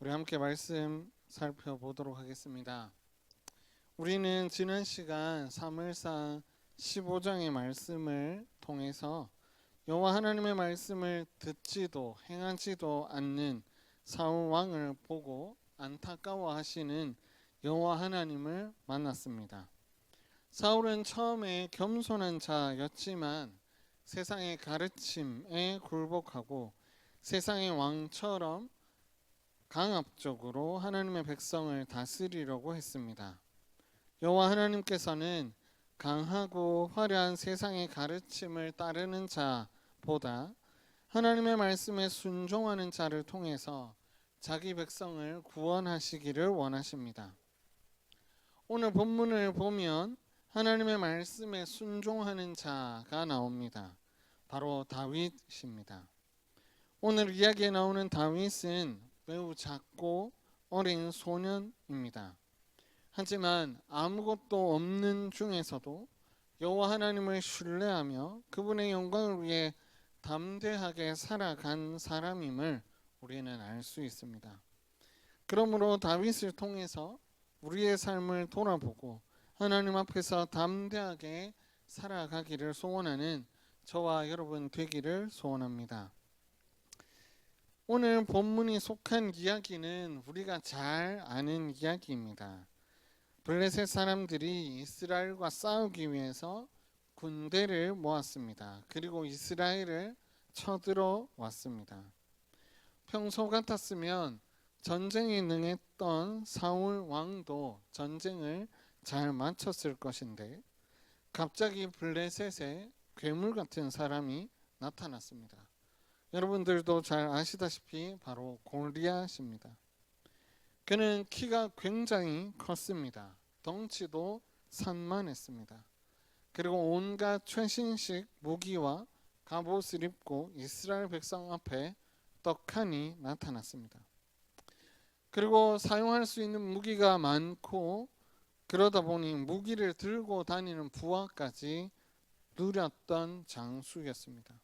우리 함께 말씀 살펴보도록 하겠습니다. 우리는 지난 시간 사무엘상 15장의 말씀을 통해서 여호와 하나님의 말씀을 듣지도 행하지도 않는 사울 왕을 보고 안타까워하시는 여호와 하나님을 만났습니다. 사울은 처음에 겸손한 자였지만 세상의 가르침에 굴복하고 세상의 왕처럼 강압적으로 하나님의 백성을 다스리려고 했습니다. 여호와 하나님께서는 강하고 화려한 세상의 가르침을 따르는 자보다 하나님의 말씀에 순종하는 자를 통해서 자기 백성을 구원하시기를 원하십니다. 오늘 본문을 보면 하나님의 말씀에 순종하는 자가 나옵니다. 바로 다윗입니다. 오늘 이야기에 나오는 다윗은 매우 작고 어린 소년입니다. 하지만 아무것도 없는 중에서도 여호와 하나님을 신뢰하며 그분의 영광을 위해 담대하게 살아간 사람임을 우리는 알 수 있습니다. 그러므로 다윗을 통해서 우리의 삶을 돌아보고 하나님 앞에서 담대하게 살아가기를 소원하는 저와 여러분 되기를 소원합니다. 오늘 본문이 속한 이야기는 우리가 잘 아는 이야기입니다. 블레셋 사람들이 이스라엘과 싸우기 위해서 군대를 모았습니다. 그리고 이스라엘을 쳐들어 왔습니다. 평소 같았으면 전쟁에 능했던 사울 왕도 전쟁을 잘 마쳤을 것인데 갑자기 블레셋에 괴물 같은 사람이 나타났습니다. 여러분들도 잘 아시다시피 바로 골리앗입니다. 그는 키가 굉장히 컸습니다. 덩치도 산만했습니다. 그리고 온갖 최신식 무기와 갑옷을 입고 이스라엘 백성 앞에 떡하니 나타났습니다. 그리고 사용할 수 있는 무기가 많고 그러다 보니 무기를 들고 다니는 부하까지 누렸던 장수였습니다.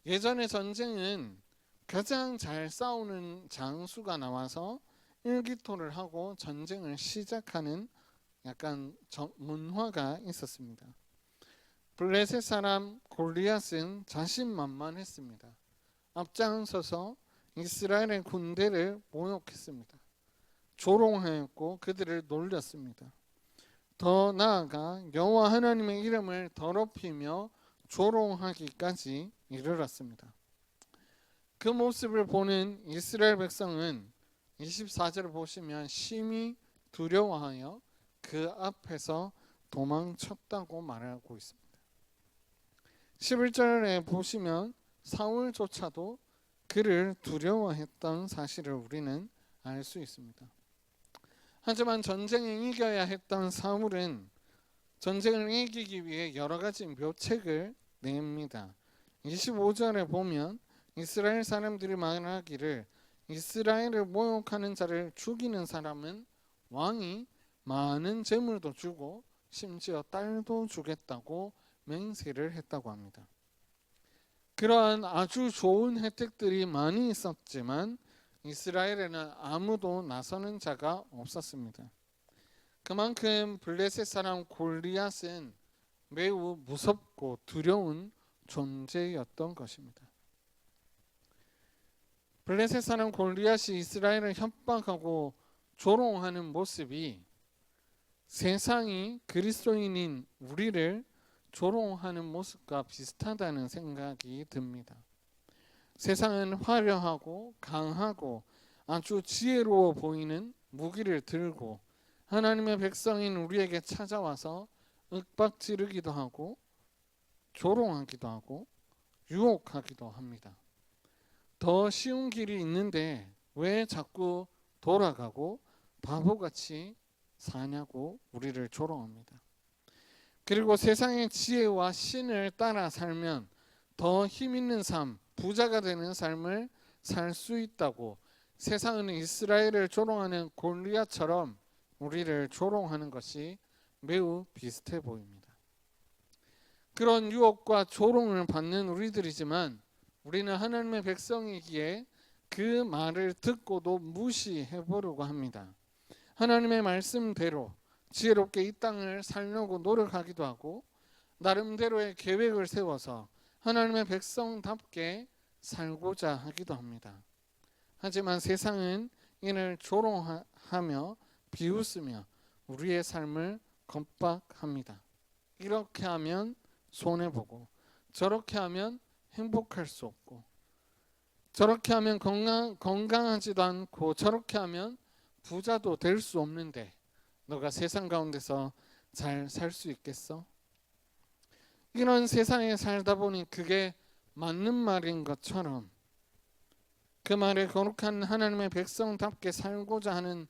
예전의 전쟁은 가장 잘 싸우는 장수가 나와서 일기토를 하고 전쟁을 시작하는 약간 문화가 있었습니다. 블레셋 사람 골리앗은 자신만만했습니다. 앞장서서 이스라엘의 군대를 모욕했습니다. 조롱하였고 그들을 놀렸습니다. 더 나아가 여호와 하나님의 이름을 더럽히며 조롱하기까지 이르렀습니다. 그 모습을 보는 이스라엘 백성은 24절을 보시면 심히 두려워하여 그 앞에서 도망쳤다고 말하고 있습니다. 11절에 보시면 사울조차도 그를 두려워했던 사실을 우리는 알 수 있습니다. 하지만 전쟁에 이겨야 했던 사울은 전쟁을 이기기 위해 여러 가지 묘책을 냅니다. 25절에 보면 이스라엘 사람들이 말하기를 이스라엘을 모욕하는 자를 죽이는 사람은 왕이 많은 재물도 주고 심지어 딸도 주겠다고 맹세를 했다고 합니다. 그러한 아주 좋은 혜택들이 많이 있었지만 이스라엘에는 아무도 나서는 자가 없었습니다. 그만큼 블레셋 사람 골리앗은 매우 무섭고 두려운 존재였던 것입니다. 블레셋 사람 골리앗이 이스라엘을 협박하고 조롱하는 모습이 세상이 그리스도인인 우리를 조롱하는 모습과 비슷하다는 생각이 듭니다. 세상은 화려하고 강하고 아주 지혜로워 보이는 무기를 들고 하나님의 백성인 우리에게 찾아와서 윽박지르기도 하고 조롱하기도 하고 유혹하기도 합니다. 더 쉬운 길이 있는데 왜 자꾸 돌아가고 바보같이 사냐고 우리를 조롱합니다. 그리고 세상의 지혜와 신을 따라 살면 더 힘 있는 삶, 부자가 되는 삶을 살 수 있다고 세상은 이스라엘을 조롱하는 골리앗처럼 우리를 조롱하는 것이 매우 비슷해 보입니다. 그런 유혹과 조롱을 받는 우리들이지만 우리는 하나님의 백성이기에 그 말을 듣고도 무시해 보려고 합니다. 하나님의 말씀대로 지혜롭게 이 땅을 살려고 노력하기도 하고 나름대로의 계획을 세워서 하나님의 백성답게 살고자 하기도 합니다. 하지만 세상은 이를 조롱하며 비웃으며 우리의 삶을 겁박합니다. 이렇게 하면 손해보고 저렇게 하면 행복할 수 없고 저렇게 하면 건강하지도 않고 저렇게 하면 부자도 될 수 없는데 너가 세상 가운데서 잘 살 수 있겠어? 이런 세상에 살다 보니 그게 맞는 말인 것처럼 그 말에 거룩한 하나님의 백성답게 살고자 하는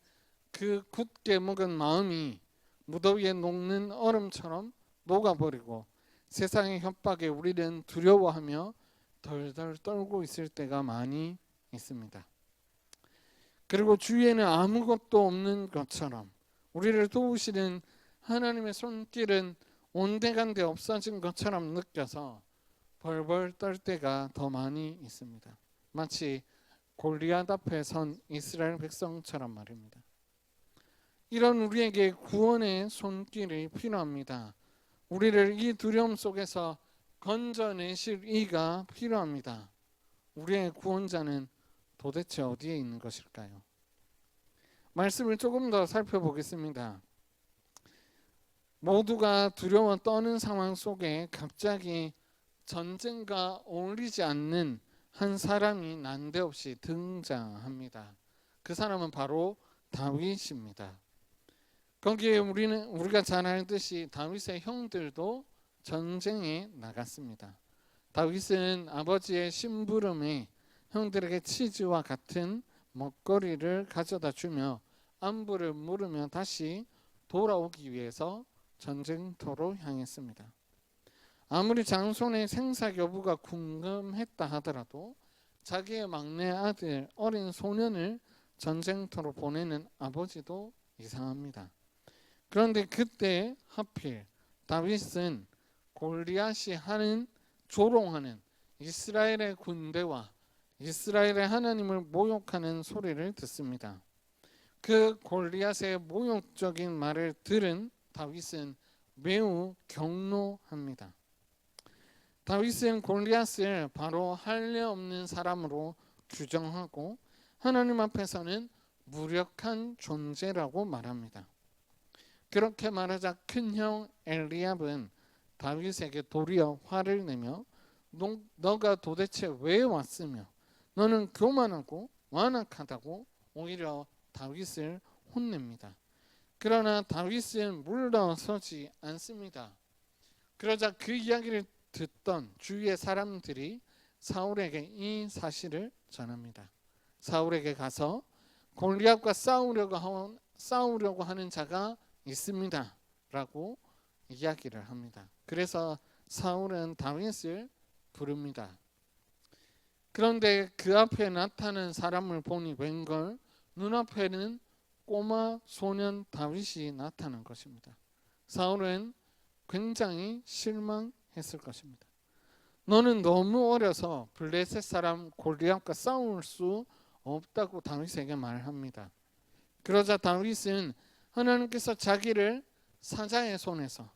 그 굳게 먹은 마음이 무더위에 녹는 얼음처럼 녹아버리고 세상의 협박에 우리는 두려워하며 덜덜 떨고 있을 때가 많이 있습니다. 그리고 주위에는 아무것도 없는 것처럼 우리를 도우시는 하나님의 손길은 온데간데 없어진 것처럼 느껴서 벌벌 떨 때가 더 많이 있습니다. 마치 골리앗 앞에 선 이스라엘 백성처럼 말입니다. 이런 우리에게 구원의 손길이 필요합니다. 우리를 이 두려움 속에서 건져내실 이가 필요합니다. 우리의 구원자는 도대체 어디에 있는 것일까요? 말씀을 조금 더 살펴보겠습니다. 모두가 두려워 떠는 상황 속에 갑자기 전쟁과 어울리지 않는 한 사람이 난데없이 등장합니다. 그 사람은 바로 다윗입니다. 거기에 우리가 잘 알듯이 다윗의 형들도 전쟁에 나갔습니다. 다윗은 아버지의 심부름에 형들에게 치즈와 같은 먹거리를 가져다 주며 안부를 물으며 다시 돌아오기 위해서 전쟁터로 향했습니다. 아무리 장손의 생사 여부가 궁금했다 하더라도 자기의 막내 아들 어린 소년을 전쟁터로 보내는 아버지도 이상합니다. 그런데 그때 하필 다윗은 골리앗이 하는 조롱하는 이스라엘의 군대와 이스라엘의 하나님을 모욕하는 소리를 듣습니다. 그 골리앗의 모욕적인 말을 들은 다윗은 매우 경노합니다. 다윗은 골리앗을 바로 할례 없는 사람으로 규정하고 하나님 앞에서는 무력한 존재라고 말합니다. 그렇게 말하자 큰형 엘리압은 다윗에게 도리어 화를 내며 너가 도대체 왜 왔으며 너는 교만하고 완악하다고 오히려 다윗을 혼냅니다. 그러나 다윗은 물러서지 않습니다. 그러자 그 이야기를 듣던 주위의 사람들이 사울에게 이 사실을 전합니다. 사울에게 가서 골리앗과 싸우려고 하는 자가 있습니다 라고 이야기를 합니다. 그래서 사울은 다윗을 부릅니다. 그런데 그 앞에 나타난 사람을 보니 웬걸 눈앞에는 꼬마 소년 다윗이 나타난 것입니다. 사울은 굉장히 실망했을 것입니다. 너는 너무 어려서 블레셋 사람 골리앗과 싸울 수 없다고 다윗에게 말합니다. 그러자 다윗은 하나님께서 자기를 사자의 손에서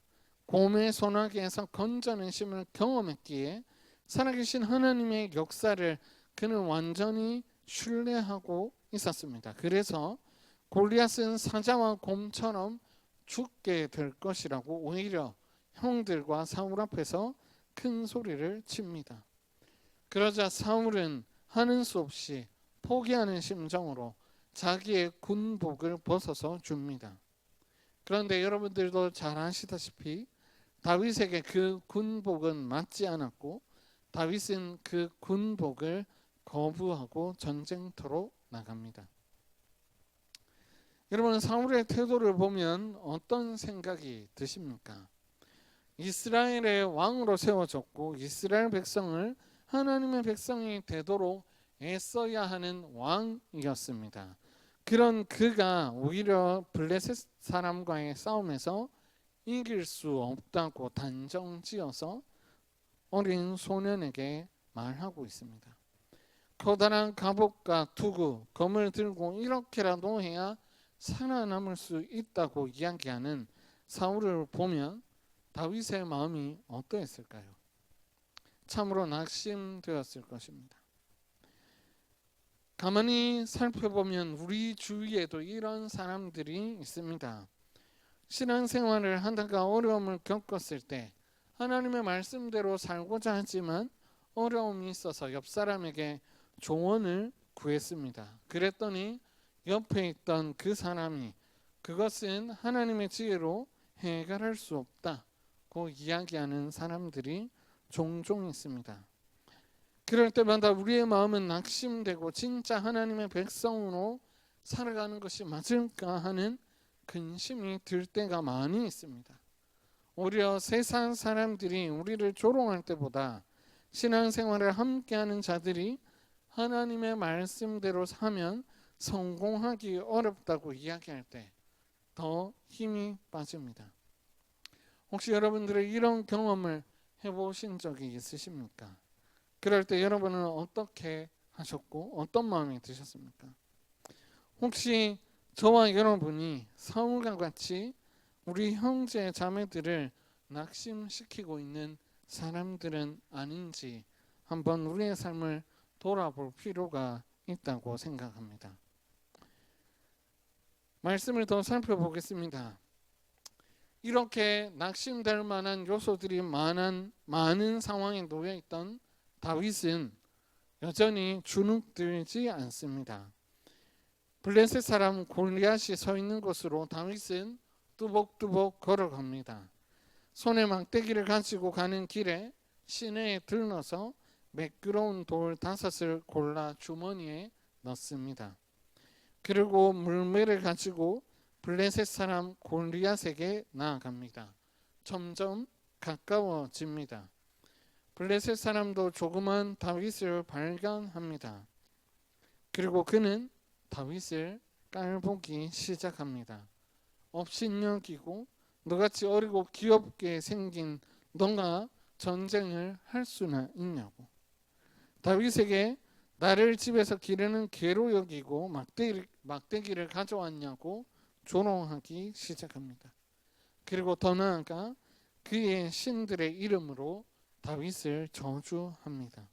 곰의 소나기에서 건져내심을 경험했기에 살아계신 하나님의 역사를 그는 완전히 신뢰하고 있었습니다. 그래서 골리앗은 사자와 곰처럼 죽게 될 것이라고 오히려 형들과 사울 앞에서 큰 소리를 칩니다. 그러자 사울은 하는 수 없이 포기하는 심정으로 자기의 군복을 벗어서 줍니다. 그런데 여러분들도 잘 아시다시피 다윗에게 그 군복은 맞지 않았고 다윗은 그 군복을 거부하고 전쟁터로 나갑니다. 여러분, 사울의 태도를 보면 어떤 생각이 드십니까? 이스라엘의 왕으로 세워졌고 이스라엘 백성을 하나님의 백성이 되도록 애써야 하는 왕이었습니다. 그런 그가 오히려 블레셋 사람과의 싸움에서 이길 수 없다고 단정지어서 어린 소년에게 말하고 있습니다. 커다란 갑옷과 투구, 검을 들고 이렇게라도 해야 살아남을 수 있다고 이야기하는 사울을 보면 다윗의 마음이 어떠했을까요? 참으로 낙심되었을 것입니다. 가만히 살펴보면 우리 주위에도 이런 사람들이 있습니다. 신앙생활을 하다가 어려움을 겪었을 때 하나님의 말씀대로 살고자 하지만 어려움이 있어서 옆 사람에게 조언을 구했습니다. 그랬더니 옆에 있던 그 사람이 그것은 하나님의 지혜로 해결할 수 없다고 이야기하는 사람들이 종종 있습니다. 그럴 때마다 우리의 마음은 낙심되고 진짜 하나님의 백성으로 살아가는 것이 맞을까 하는 근심이 들 때가 많이 있습니다. 오히려 세상 사람들이 우리를 조롱할 때보다 신앙생활을 함께하는 자들이 하나님의 말씀대로 사면 성공하기 어렵다고 이야기할 때 더 힘이 빠집니다. 혹시 여러분들의 이런 경험을 해보신 적이 있으십니까? 그럴 때 여러분은 어떻게 하셨고 어떤 마음이 드셨습니까? 혹시 저와 여러분이 사울과 같이 우리 형제 자매들을 낙심시키고 있는 사람들은 아닌지 한번 우리의 삶을 돌아볼 필요가 있다고 생각합니다. 말씀을 더 살펴보겠습니다. 이렇게 낙심될 만한 요소들이 많은 상황에 놓여 있던 다윗은 여전히 주눅들지 않습니다. 블레셋 사람 골리앗이 서 있는 곳으로 다윗은 뚜벅뚜벅 걸어갑니다. 손에 막대기를 가지고 가는 길에 시내에 들러서 매끄러운 돌 5을 골라 주머니에 넣습니다. 그리고 물매를 가지고 블레셋 사람 골리앗에게 나아갑니다. 점점 가까워집니다. 블레셋 사람도 조그만 다윗을 발견합니다. 그리고 그는 다윗을 깔보기 시작합니다. 업신여기고 너같이 어리고 귀엽게 생긴 너가 전쟁을 할 수나 있냐고. 다윗에게 나를 집에서 기르는 개로 여기고 막대기를 가져왔냐고 조롱하기 시작합니다. 그리고 더 나아가 그의 신들의 이름으로 다윗을 저주합니다.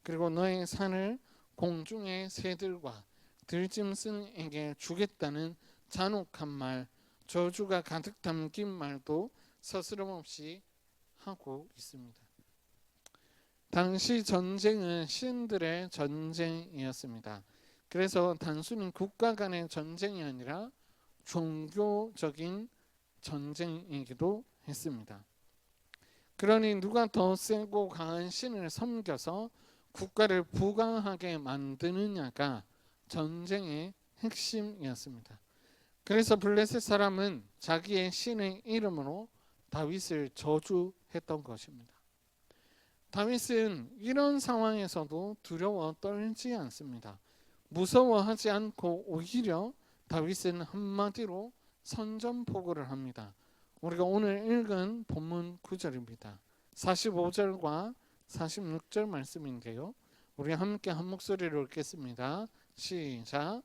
그리고 너의 산을 공중의 새들과 들짐승에게 주겠다는 잔혹한 말, 저주가 가득 담긴 말도 서스럼없이 하고 있습니다. 당시 전쟁은 신들의 전쟁이었습니다. 그래서 단순히 국가 간의 전쟁이 아니라 종교적인 전쟁이기도 했습니다. 그러니 누가 더 세고 강한 신을 섬겨서 국가를 부강하게 만드느냐가 전쟁의 핵심이었습니다. 그래서 블레셋 사람은 자기의 신의 이름으로 다윗을 저주했던 것입니다. 다윗은 이런 상황에서도 두려워 떨지 않습니다. 무서워하지 않고 오히려 다윗은 한마디로 선전포고를 합니다. 우리가 오늘 읽은 본문 9절입니다. 45절과 46절 말씀인데요. 우리 함께 한 목소리로 읽겠습니다. 시작.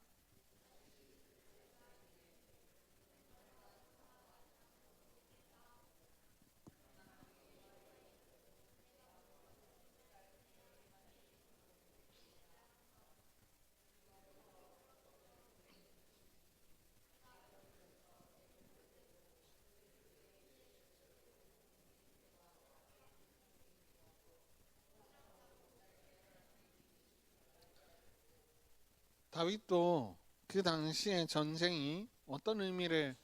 다윗도 그 당시의 전쟁이 어떤 의미를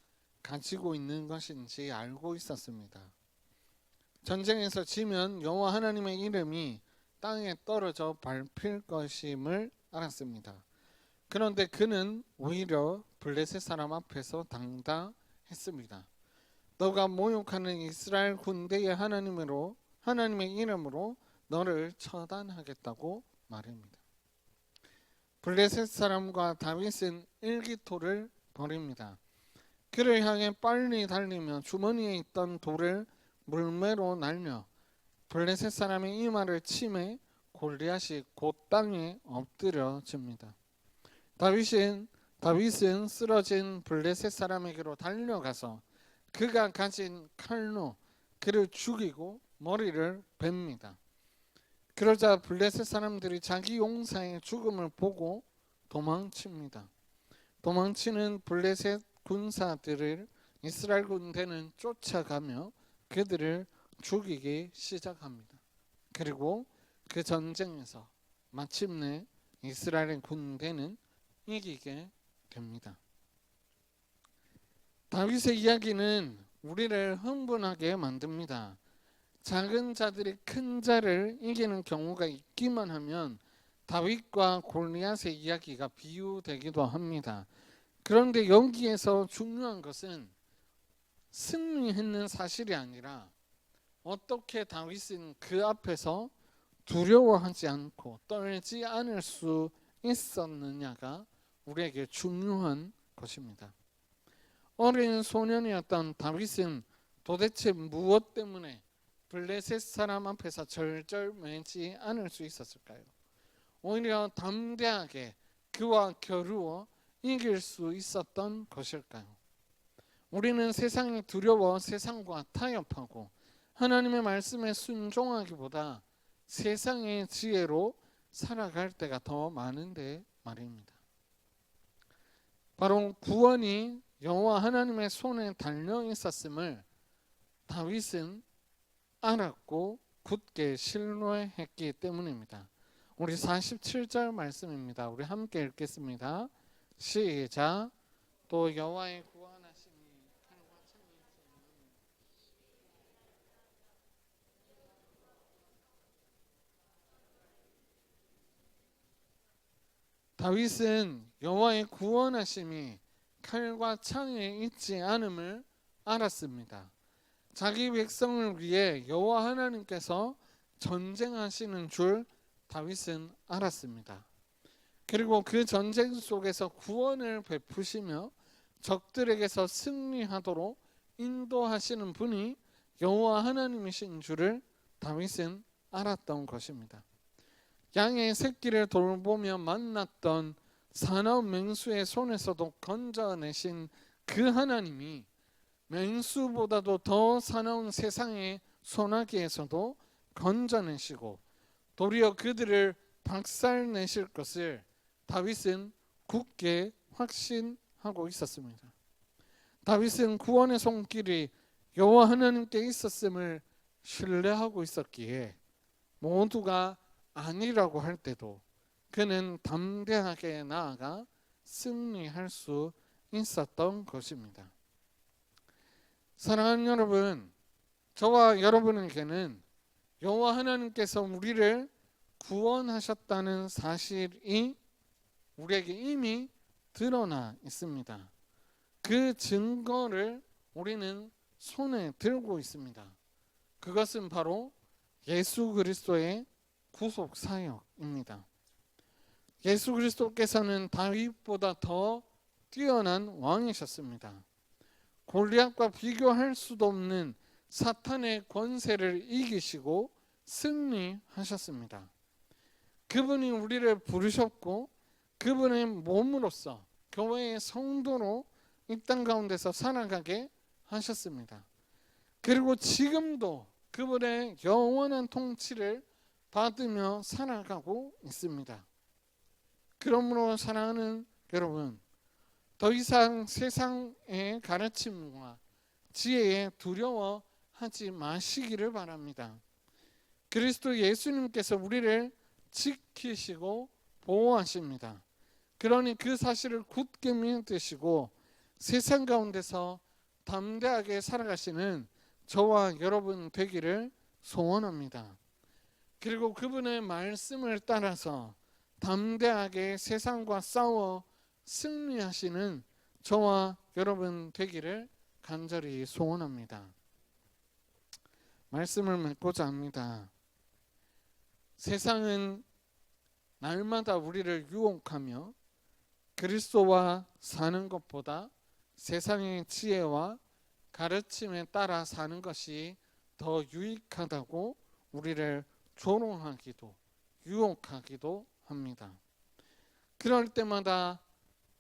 가지고 있는 것인지 알고 있었습니다. 전쟁에서 지면 여호와 하나님의 이름이 땅에 떨어져 밟힐 것임을 알았습니다. 그런데 그는 오히려 블레셋 사람 앞에서 당당했습니다. 너가 모욕하는 이스라엘 군대의 하나님의 이름으로 너를 처단하겠다고 말합니다. 블레셋 사람과 다윗은 일기토를 벌입니다. 그를 향해 빨리 달리며 주머니에 있던 돌을 물매로 날려 블레셋 사람의 이마를 치매 골리앗이 곧 땅에 엎드려집니다. 다윗은 쓰러진 블레셋 사람에게로 달려가서 그가 가진 칼로 그를 죽이고 머리를 뱁니다. 그러자 블레셋 사람들이 자기 용사의 죽음을 보고 도망칩니다. 도망치는 블레셋 군사들을 이스라엘 군대는 쫓아가며 그들을 죽이기 시작합니다. 그리고 그 전쟁에서 마침내 이스라엘 군대는 이기게 됩니다. 다윗의 이야기는 우리를 흥분하게 만듭니다. 작은 자들이 큰 자를 이기는 경우가 있기만 하면 다윗과 골리앗의 이야기가 비유되기도 합니다. 그런데 여기에서 중요한 것은 승리했는 사실이 아니라 어떻게 다윗은 그 앞에서 두려워하지 않고 떨지 않을 수 있었느냐가 우리에게 중요한 것입니다. 어린 소년이었던 다윗은 도대체 무엇 때문에 블레셋 사람 앞에서 절절매지 않을 수 있었을까요? 오히려 담대하게 그와 겨루어 이길 수 있었던 것일까요? 우리는 세상이 두려워 세상과 타협하고 하나님의 말씀에 순종하기보다 세상의 지혜로 살아갈 때가 더 많은데 말입니다. 바로 구원이 여호와 하나님의 손에 달려 있었음을 다윗은 알았고 굳게 신뢰했기 때문입니다. 우리 47절 말씀입니다. 우리 함께 읽겠습니다. 시작. 또 여호와의 구원하심이 칼과 창이 다윗은 여호와의 구원하심이 칼과 창에 있지 않음을 알았습니다. 자기 백성을 위해 여호와 하나님께서 전쟁하시는 줄 다윗은 알았습니다. 그리고 그 전쟁 속에서 구원을 베푸시며 적들에게서 승리하도록 인도하시는 분이 여호와 하나님이신 줄을 다윗은 알았던 것입니다. 양의 새끼를 돌보며 만났던 사나운 맹수의 손에서도 건져내신 그 하나님이 맹수보다도 더 사나운 세상의 소나기에서도 건져내시고 도리어 그들을 박살내실 것을 다윗은 굳게 확신하고 있었습니다. 다윗은 구원의 손길이 여호와 하나님께 있었음을 신뢰하고 있었기에 모두가 아니라고 할 때도 그는 담대하게 나아가 승리할 수 있었던 것입니다. 사랑하는 여러분, 저와 여러분에게는 여호와 하나님께서 우리를 구원하셨다는 사실이 우리에게 이미 드러나 있습니다. 그 증거를 우리는 손에 들고 있습니다. 그것은 바로 예수 그리스도의 구속 사역입니다. 예수 그리스도께서는 다윗보다 더 뛰어난 왕이셨습니다. 골리앗과 비교할 수도 없는 사탄의 권세를 이기시고 승리하셨습니다. 그분이 우리를 부르셨고 그분의 몸으로서 교회의 성도로 이 땅 가운데서 살아가게 하셨습니다. 그리고 지금도 그분의 영원한 통치를 받으며 살아가고 있습니다. 그러므로 사랑하는 여러분, 더 이상 세상의 가르침과 지혜에 두려워하지 마시기를 바랍니다. 그리스도 예수님께서 우리를 지키시고 보호하십니다. 그러니 그 사실을 굳게 믿으시고 세상 가운데서 담대하게 살아가시는 저와 여러분 되기를 소원합니다. 그리고 그분의 말씀을 따라서 담대하게 세상과 싸워 승리하시는 저와 여러분 되기를 간절히 소원합니다. 말씀을 맺고자 합니다. 세상은 날마다 우리를 유혹하며 그리스도와 사는 것보다 세상의 지혜와 가르침에 따라 사는 것이 더 유익하다고 우리를 조롱하기도 유혹하기도 합니다. 그럴 때마다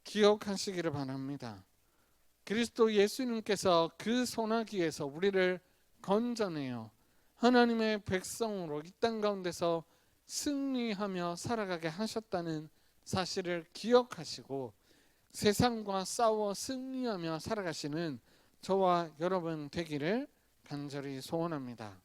기억하시기를 바랍니다. 그리스도 예수님께서 그 소나기에서 우리를 건져내어 하나님의 백성으로 이 땅 가운데서 승리하며 살아가게 하셨다는 사실을 기억하시고 세상과 싸워 승리하며 살아가시는 저와 여러분 되기를 간절히 소원합니다.